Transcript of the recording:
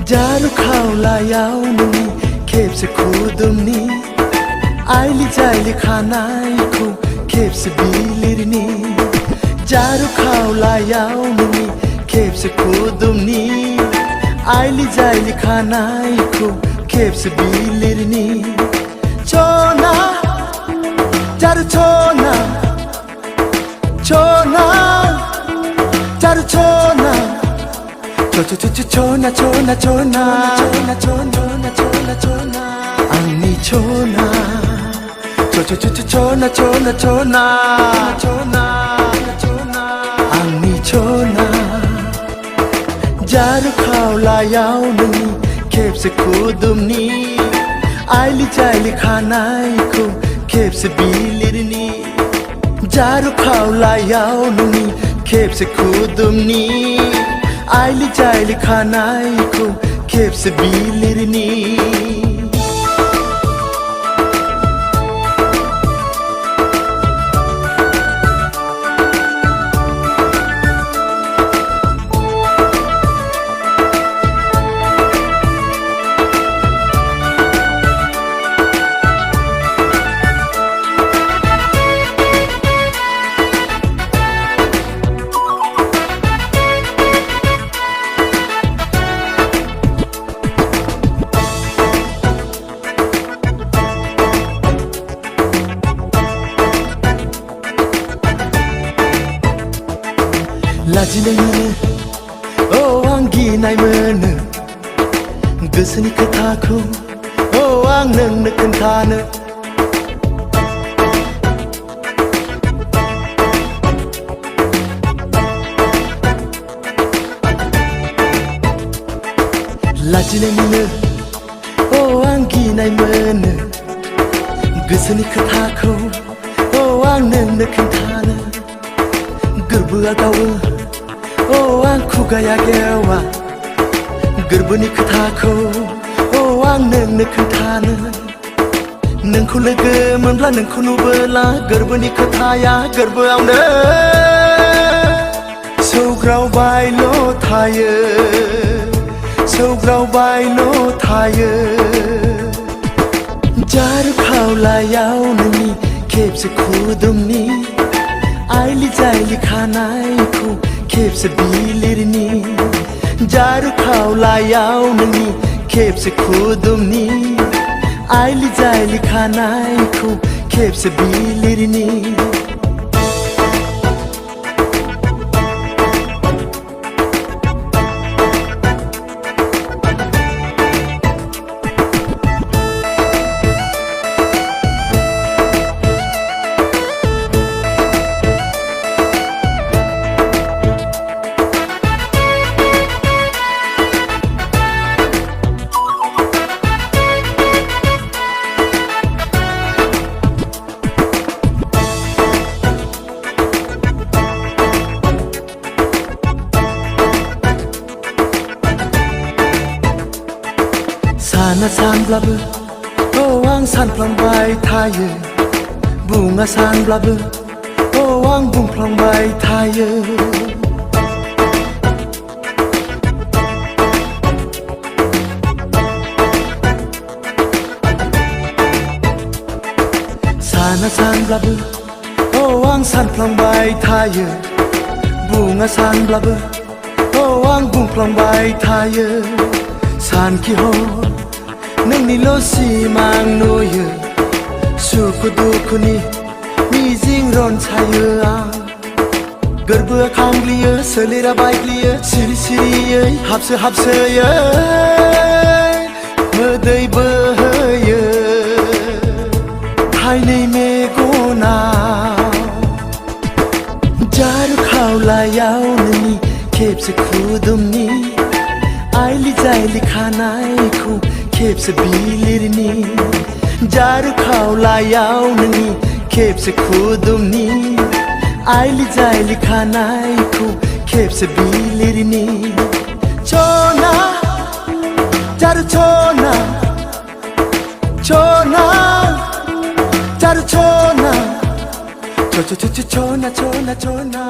जारु खाउलायाव नोंनि खेबसे खुदुमनि आइलि जाइलि खानायखौ खेबसे बिलिरनि जारु खाउलायाव नोंनि खेबसे खुदुमनि आइलि जाइलि खानायखौ खेबसे बिलिरनि चना जारु चना चना जारु चना चना चना चना चना चना चना चना आंनि चना चना चना चना चना आंनि चना जारु खाउलायाव नोंनि खेबसे खुदुमनि आइलि जाइलि खानायखौ खेबसे बिलिरनि जारु खाउलायाव नोंनि खेबसे खुदुमनि आइलि जाइलि खानायखौ खेबसे बिलिरनि लाजिनाय मोनो आं गिनाय मोनो गोसोनि खोथाखौ आं नोंनो खोन्थानो लाजिनाय मोनो आं गिनाय मोनो गोसोनि खोथाखौ आं नोंनो खोन्थानो गोरबोआ गावो आं खुगाया गेवा गोरबोनि खोथाखौ आं नोंनो खोन्थानो नोंखौ लोगो मोनब्ला नोंखौ नुबोला गोरबोनि खोथाया गोरबोआवनो सौग्रावबायल' थायो सौग्रावबायल' थायो जारु खाउलायाव नोंनि खेबसे खुदुमनि आइलि जाइलि खानायखौ खेबसे बिलिरनि जारु खाउलायाव नोंनि खेबसे खुदुमनि आइलि जाइलि खानायखौ खेबसे बिलिरनि साना सानब्लाबो आं सानफ्लांबाय थायो बुङा सानब्लाबो आं बुंफ्लांबाय थायो साना सानब्लाबो आं सानफ्लांबाय थायो बुङा सानब्लाबो आं बुंफ्लांबाय थायो सानखि हर नोंनिल' सिमां नुयो सुखु दुखुनि मिजिं रनसायो आं गोरबोआ खांग्लियो सोलेरा बायग्लियो सिरि सिरियै हाबसो हाबसोयै मोदै बोहैयो थाइनै मेगनाव जारु खाउलायाव नोंनि खेबसे खुदुमनि आइलि जाइलि खानायखौ खेबसे बिलिरनि जारु खाउलायाव नोंनि खेबसे खुदुमनि आइलि जाइलि खानायखौ खेबसे बिलिरनि चना जारु चना चना जारु चना चना चना चना